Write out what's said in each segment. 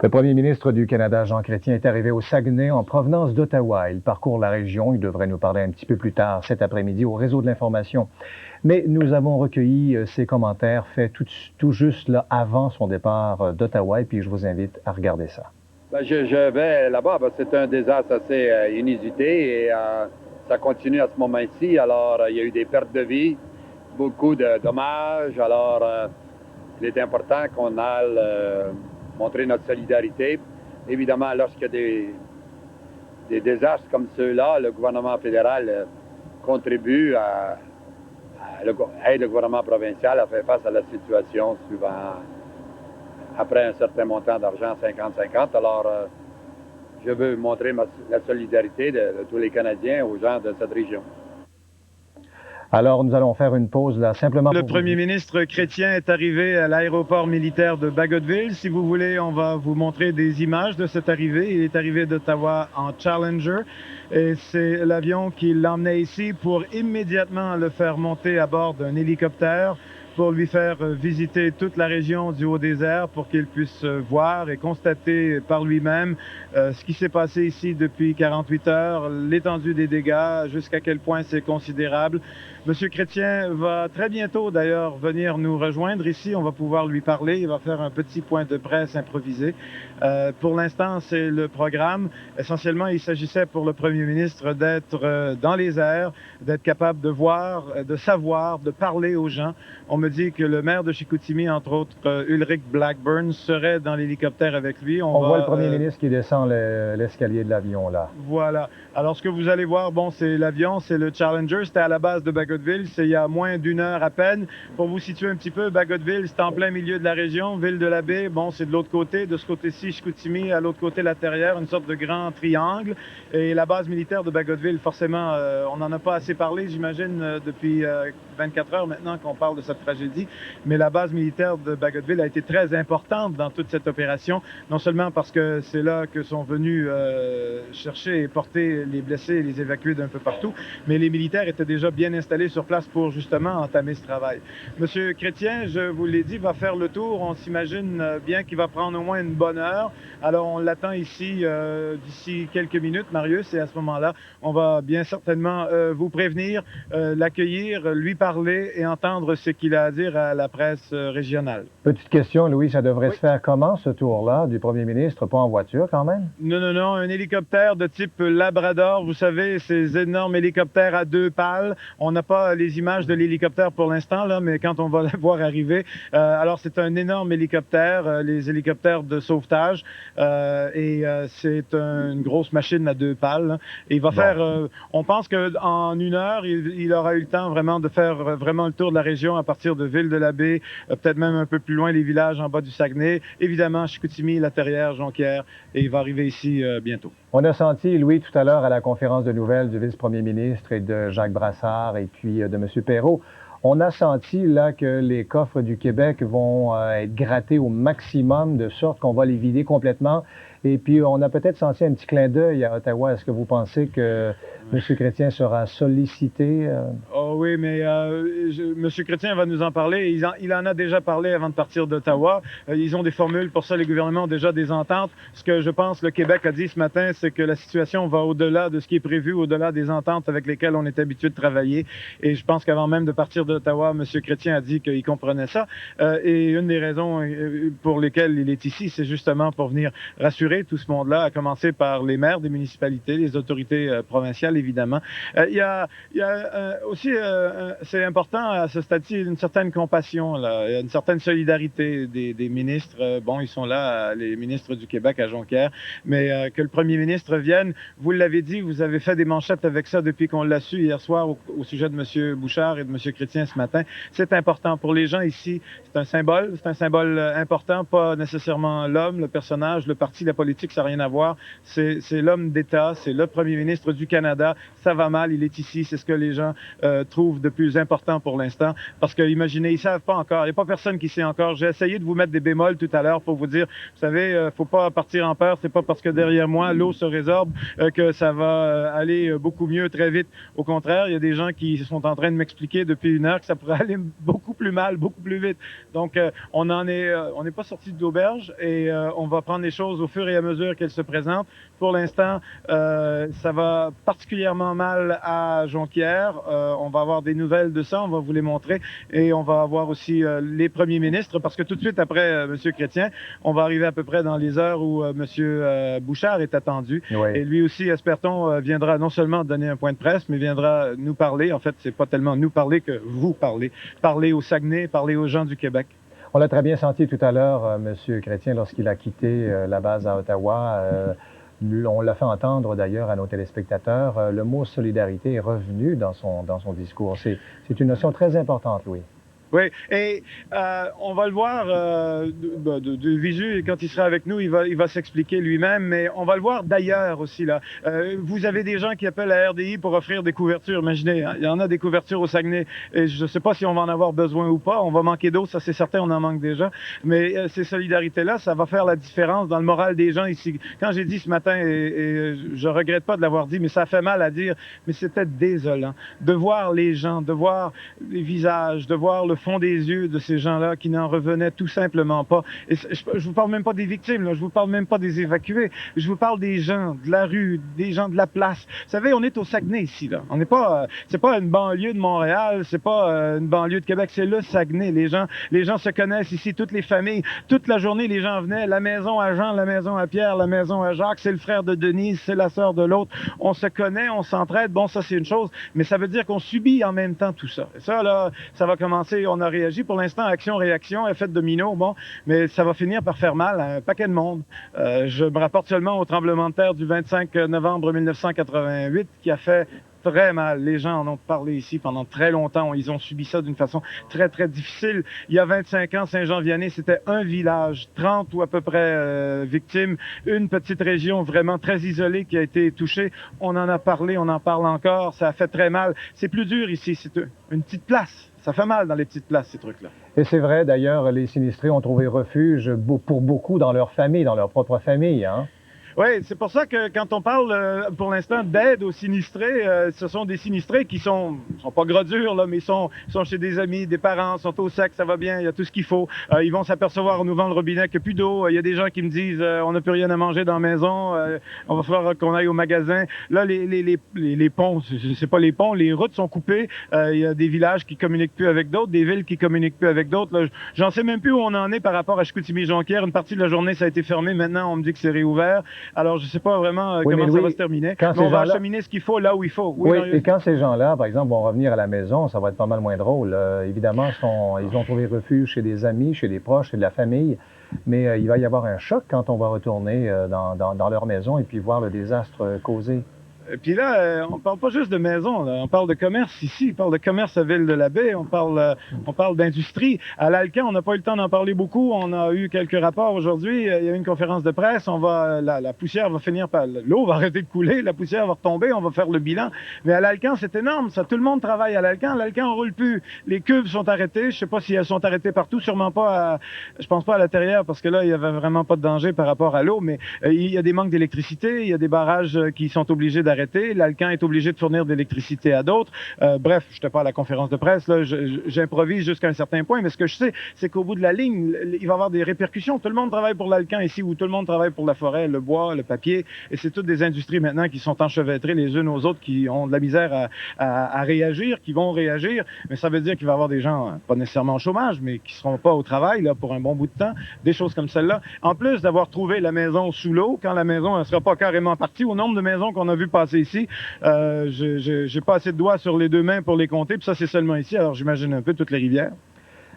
Le premier ministre du Canada, Jean Chrétien, est arrivé au Saguenay en provenance d'Ottawa. Il parcourt la région. Il devrait nous parler un petit peu plus tard cet après-midi au réseau de l'information. Mais nous avons recueilli ses commentaires faits tout juste là, avant son départ d'Ottawa. Et puis, je vous invite à regarder ça. Ben, je vais là-bas. Ben, c'est un désastre assez inusité et ça continue à ce moment-ci. Alors, il y a eu des pertes de vie, beaucoup de dommages. Alors, il est important qu'on aille montrer notre solidarité. Évidemment, lorsqu'il y a des désastres comme ceux-là, le gouvernement fédéral contribue aide le gouvernement provincial à faire face à la situation souvent après un certain montant d'argent, 50-50. Alors, je veux montrer la solidarité de tous les Canadiens aux gens de cette région. Alors, nous allons faire une pause là, simplement. Le premier ministre Chrétien est arrivé à l'aéroport militaire de Bagotville. Si vous voulez, on va vous montrer des images de cette arrivée. Il est arrivé d'Ottawa en Challenger et c'est l'avion qui l'emmenait ici pour immédiatement le faire monter à bord d'un hélicoptère pour lui faire visiter toute la région du Haut-Désert pour qu'il puisse voir et constater par lui-même ce qui s'est passé ici depuis 48 heures, l'étendue des dégâts, jusqu'à quel point c'est considérable. Monsieur Chrétien va très bientôt d'ailleurs venir nous rejoindre ici. On va pouvoir lui parler. Il va faire un petit point de presse improvisé. Pour l'instant, c'est le programme. Essentiellement, il s'agissait pour le premier ministre d'être dans les airs, d'être capable de voir, de savoir, de parler aux gens. On me dit que le maire de Chicoutimi, entre autres, Ulrich Blackburn, serait dans l'hélicoptère avec lui. On voit le premier ministre qui descend l'escalier de l'avion, là. Voilà. Alors, ce que vous allez voir, bon, c'est l'avion, c'est le Challenger. C'était à la base de Bagotville. C'est il y a moins d'une heure à peine. Pour vous situer un petit peu, Bagotville, c'est en plein milieu de la région. Ville-de-la-Baie, bon, c'est de l'autre côté. De ce côté-ci, Chicoutimi, à l'autre côté, la Terrière, une sorte de grand triangle. Et la base militaire de Bagotville, forcément, on n'en a pas assez parlé, j'imagine, depuis 24 heures maintenant qu'on parle de cette tragédie. Mais la base militaire de Bagotville a été très importante dans toute cette opération, non seulement parce que c'est là que sont venus chercher et porter les blessés et les évacuer d'un peu partout, mais les militaires étaient déjà bien installés sur place pour justement entamer ce travail. Monsieur Chrétien, je vous l'ai dit, va faire le tour. On s'imagine bien qu'il va prendre au moins une bonne heure. Alors, on l'attend ici d'ici quelques minutes, Marius, et à ce moment-là, on va bien certainement vous prévenir, l'accueillir, lui parler et entendre ce qu'il a à dire à la presse régionale. Petite question, Louis, ça devrait se faire comment, ce tour-là, du premier ministre? Pas en voiture, quand même? Non, un hélicoptère de type Labrador, vous savez, ces énormes hélicoptères à deux pales. On n'a pas les images de l'hélicoptère pour l'instant, là, mais quand on va le voir arriver, alors c'est un énorme hélicoptère, les hélicoptères de sauvetage, et c'est une grosse machine à deux pales. Là. Et il va faire, on pense qu'en une heure, il aura eu le temps vraiment de faire vraiment le tour de la région à partir de Ville-de-la-Baie, peut-être même un peu plus loin, les villages en bas du Saguenay, évidemment Chicoutimi, La Terrière, Jonquière, et il va arriver ici bientôt. On a senti, Louis, tout à l'heure à la conférence de nouvelles du vice-premier ministre et de Jacques Brassard et puis de M. Perrault, on a senti là que les coffres du Québec vont être grattés au maximum de sorte qu'on va les vider complètement. Et puis, on a peut-être senti un petit clin d'œil à Ottawa. Est-ce que vous pensez que M. Chrétien sera sollicité? Oh oui, mais M. Chrétien va nous en parler. Il en a déjà parlé avant de partir d'Ottawa. Ils ont des formules pour ça. Les gouvernements ont déjà des ententes. Ce que je pense le Québec a dit ce matin, c'est que la situation va au-delà de ce qui est prévu, au-delà des ententes avec lesquelles on est habitué de travailler. Et je pense qu'avant même de partir d'Ottawa, M. Chrétien a dit qu'il comprenait ça. Et une des raisons pour lesquelles il est ici, c'est justement pour venir rassurer tout ce monde-là, à commencer par les maires des municipalités, les autorités provinciales, évidemment. Il y a aussi, c'est important à ce stade-ci, une certaine compassion, là, une certaine solidarité des ministres. Bon, ils sont là, les ministres du Québec à Jonquière, mais que le premier ministre vienne, vous l'avez dit, vous avez fait des manchettes avec ça depuis qu'on l'a su hier soir au sujet de M. Bouchard et de M. Chrétien ce matin. C'est important pour les gens ici. C'est un symbole important, pas nécessairement l'homme, le personnage, le parti, la politique, ça n'a rien à voir. C'est l'homme d'État, c'est le premier ministre du Canada. Ça va mal, il est ici, c'est ce que les gens trouve de plus important pour l'instant. Parce que, imaginez, ils ne savent pas encore. Il n'y a pas personne qui sait encore. J'ai essayé de vous mettre des bémols tout à l'heure pour vous dire, vous savez, faut pas partir en peur. C'est pas parce que derrière moi, l'eau se résorbe que ça va aller beaucoup mieux très vite. Au contraire, il y a des gens qui sont en train de m'expliquer depuis 1 heure que ça pourrait aller beaucoup plus mal, beaucoup plus vite. Donc, on n'est pas sorti de l'auberge et on va prendre les choses au fur et à mesure qu'elles se présentent. Pour l'instant, ça va particulièrement mal à Jonquière. On va avoir des nouvelles de ça, on va vous les montrer. Et on va avoir aussi les premiers ministres, parce que tout de suite après M. Chrétien, on va arriver à peu près dans les heures où M. Bouchard est attendu. Oui. Et lui aussi, espère-t-on, viendra non seulement donner un point de presse, mais viendra nous parler. En fait, c'est pas tellement nous parler que vous parler. Parler au Saguenay, parler aux gens du Québec. On l'a très bien senti tout à l'heure, M. Chrétien, lorsqu'il a quitté la base à Ottawa. On l'a fait entendre d'ailleurs à nos téléspectateurs. Le mot solidarité est revenu dans son discours. C'est une notion très importante, Louis. Oui, et on va le voir de visu, et quand il sera avec nous, il va s'expliquer lui-même, mais on va le voir d'ailleurs aussi, là. Vous avez des gens qui appellent la RDI pour offrir des couvertures, imaginez, hein, il y en a des couvertures au Saguenay, et je ne sais pas si on va en avoir besoin ou pas, on va manquer d'eau, ça c'est certain, on en manque déjà, mais ces solidarités-là, ça va faire la différence dans le moral des gens ici. Quand j'ai dit ce matin, et je regrette pas de l'avoir dit, mais ça fait mal à dire, mais c'était désolant, de voir les gens, de voir les visages, de voir le fond des yeux de ces gens-là qui n'en revenaient tout simplement pas. Et je vous parle même pas des victimes, là, je vous parle même pas des évacués, je vous parle des gens de la rue, des gens de la place. Vous savez, on est au Saguenay ici, là. On n'est pas, c'est pas une banlieue de Montréal, c'est pas une banlieue de Québec, c'est le Saguenay. Les gens se connaissent ici, toutes les familles, toute la journée, les gens venaient, la maison à Jean, la maison à Pierre, la maison à Jacques, c'est le frère de Denise, c'est la sœur de l'autre. On se connaît, on s'entraide. Bon, ça c'est une chose, mais ça veut dire qu'on subit en même temps tout ça. Et ça, là, ça va commencer, on a réagi. Pour l'instant, action-réaction, effet de domino, bon, mais ça va finir par faire mal à un paquet de monde. Je me rapporte seulement au tremblement de terre du 25 novembre 1988 qui a fait très mal. Les gens en ont parlé ici pendant très longtemps. Ils ont subi ça d'une façon très, très difficile. Il y a 25 ans, Saint-Jean-Vianney, c'était un village, 30 ou à peu près victimes, une petite région vraiment très isolée qui a été touchée. On en a parlé, on en parle encore. Ça a fait très mal. C'est plus dur ici. C'est une petite place. Ça fait mal dans les petites places, ces trucs-là. Et c'est vrai, d'ailleurs, les sinistrés ont trouvé refuge pour beaucoup dans leur famille, dans leur propre famille, hein? Oui, c'est pour ça que quand on parle pour l'instant d'aide aux sinistrés, ce sont des sinistrés qui sont pas gros durs, là, mais ils sont chez des amis, des parents, sont au sec, ça va bien, il y a tout ce qu'il faut. Ils vont s'apercevoir en ouvrant le robinet qu'il n'y a plus d'eau. Il y a des gens qui me disent on n'a plus rien à manger dans la maison, on va falloir qu'on aille au magasin. Là, les ponts, c'est pas les ponts, les routes sont coupées. Il y a des villages qui communiquent plus avec d'autres, des villes qui communiquent plus avec d'autres. J'en sais même plus où on en est par rapport à Chicoutimi-Jonquière. Une partie de la journée, ça a été fermé. Maintenant, on me dit que c'est réouvert. Alors, je ne sais pas vraiment comment ça va se terminer, mais on va acheminer ce qu'il faut là où il faut. Oui, et quand ces gens-là, par exemple, vont revenir à la maison, ça va être pas mal moins drôle. Évidemment, ils ont trouvé refuge chez des amis, chez des proches, chez de la famille, mais il va y avoir un choc quand on va retourner dans leur maison et puis voir le désastre causé. Et puis là, on parle pas juste de maison, là. On parle de commerce ici, on parle de commerce à Ville-de-la-Baie, on parle d'industrie. À l'Alcan, on n'a pas eu le temps d'en parler beaucoup, on a eu quelques rapports aujourd'hui, il y a eu une conférence de presse, la poussière va finir par, l'eau va arrêter de couler, la poussière va retomber, on va faire le bilan. Mais à l'Alcan, c'est énorme, ça, tout le monde travaille à l'Alcan, on roule plus. Les cuves sont arrêtées, je sais pas si elles sont arrêtées partout, sûrement pas je pense pas à la Terrière, parce que là, il y avait vraiment pas de danger par rapport à l'eau, mais il y a des manques d'électricité, il y a des barrages qui sont obligés d'arrêter. L'Alcan est obligé de fournir de l'électricité à d'autres. Bref, je n'étais pas à la conférence de presse, là, j'improvise jusqu'à un certain point, mais ce que je sais, c'est qu'au bout de la ligne, il va y avoir des répercussions. Tout le monde travaille pour l'Alcan ici, ou tout le monde travaille pour la forêt, le bois, le papier, et c'est toutes des industries maintenant qui sont enchevêtrées les unes aux autres, qui ont de la misère à réagir, qui vont réagir, mais ça veut dire qu'il va y avoir des gens, pas nécessairement au chômage, mais qui ne seront pas au travail là, pour un bon bout de temps, des choses comme celle-là. En plus d'avoir trouvé la maison sous l'eau, quand la maison ne sera pas carrément partie, au nombre de maisons qu'on a vu passer ici, j'ai pas assez de doigts sur les deux mains pour les compter, puis ça c'est seulement ici, alors j'imagine un peu toutes les rivières.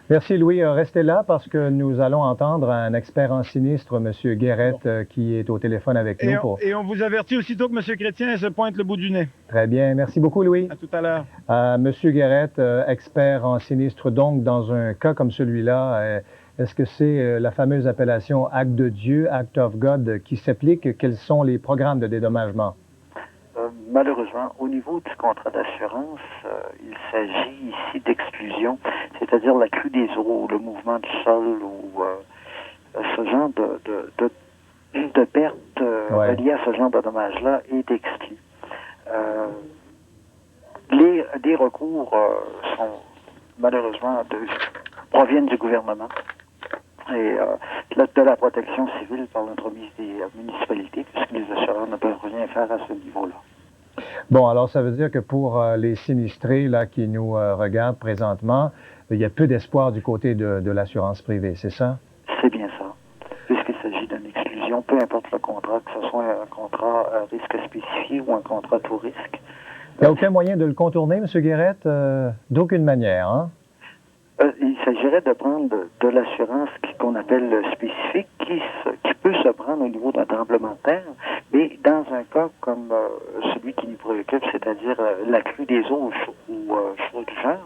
Merci Louis. Restez là parce que nous allons entendre un expert en sinistre, M. Guérette, qui est au téléphone avec nous. Et on vous avertit aussitôt que M. Chrétien se pointe le bout du nez. Très bien. Merci beaucoup Louis. À tout à l'heure. M. Guérette, expert en sinistre, donc dans un cas comme celui-là, est-ce que c'est la fameuse appellation acte de Dieu, act of God, qui s'applique? Quels sont les programmes de dédommagement? malheureusement, au niveau du contrat d'assurance, il s'agit ici d'exclusion, c'est-à-dire la crue des eaux, le mouvement du sol ou ce genre de perte reliée à ce genre de dommages-là est exclu. Les recours sont malheureusement proviennent du gouvernement et de la protection civile par l'entremise des municipalités, puisque les assureurs ne peuvent rien faire à ce niveau-là. Bon, alors ça veut dire que pour les sinistrés là, qui nous regardent présentement, il y a peu d'espoir du côté de l'assurance privée, c'est ça? C'est bien ça. Puisqu'il s'agit d'une exclusion, peu importe le contrat, que ce soit un contrat à risque spécifié ou un contrat tout risque. Il n'y a aucun moyen de le contourner, M. Guérette? D'aucune manière, hein? Il s'agirait de prendre de l'assurance qu'on appelle spécifique, qui peut se prendre au niveau d'un tremblement de terre, mais dans un cas comme celui qui nous préoccupe, c'est-à-dire la crue des eaux ou chose du genre,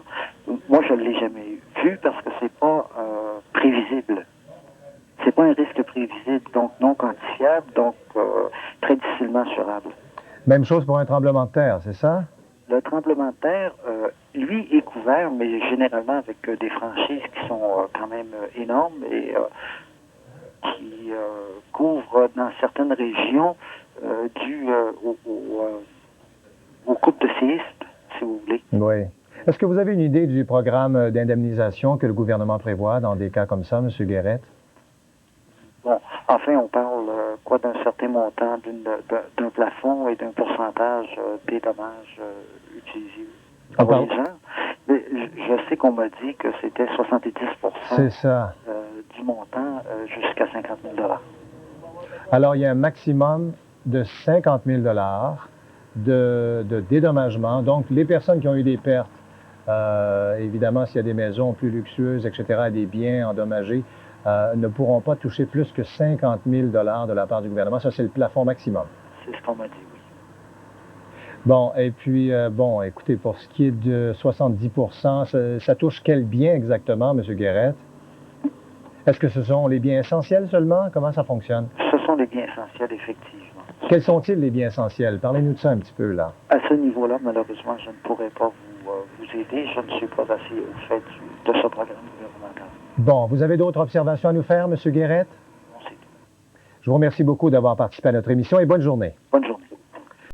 moi je ne l'ai jamais vu parce que c'est pas prévisible. C'est pas un risque prévisible, donc non quantifiable, donc très difficilement assurable. Même chose pour un tremblement de terre, c'est ça? Le tremblement de terre, lui, est couvert, mais généralement avec des franchises qui sont quand même énormes et qui couvrent dans certaines régions dû aux coupes de séismes, si vous voulez. Oui. Est-ce que vous avez une idée du programme d'indemnisation que le gouvernement prévoit dans des cas comme ça, M. Guérette? Bon, enfin, on parle d'un certain montant, d'un plafond et d'un pourcentage des dommages utilisés pour les gens. Mais je sais qu'on m'a dit que c'était 70 c'est ça. Du montant jusqu'à 50 000 $. Alors, il y a un maximum de 50 000 $ de dédommagement. Donc, les personnes qui ont eu des pertes, évidemment, s'il y a des maisons plus luxueuses, etc., des biens endommagés, ne pourront pas toucher plus que 50 000 $ de la part du gouvernement. Ça, c'est le plafond maximum. C'est ce qu'on m'a dit, oui. Bon, et puis, bon, écoutez, pour ce qui est de 70 ça touche quel bien exactement, M. Guérette? Est-ce que ce sont les biens essentiels seulement? Comment ça fonctionne? Ce sont les biens essentiels, effectivement. Quels sont-ils, les biens essentiels? Parlez-nous de ça un petit peu, là. À ce niveau-là, malheureusement, je ne pourrais pas vous aider. Je ne suis pas assez au fait de ce programme gouvernemental. Bon, vous avez d'autres observations à nous faire, M. Guérette? Non, c'est tout. Je vous remercie beaucoup d'avoir participé à notre émission et bonne journée. Bonne journée.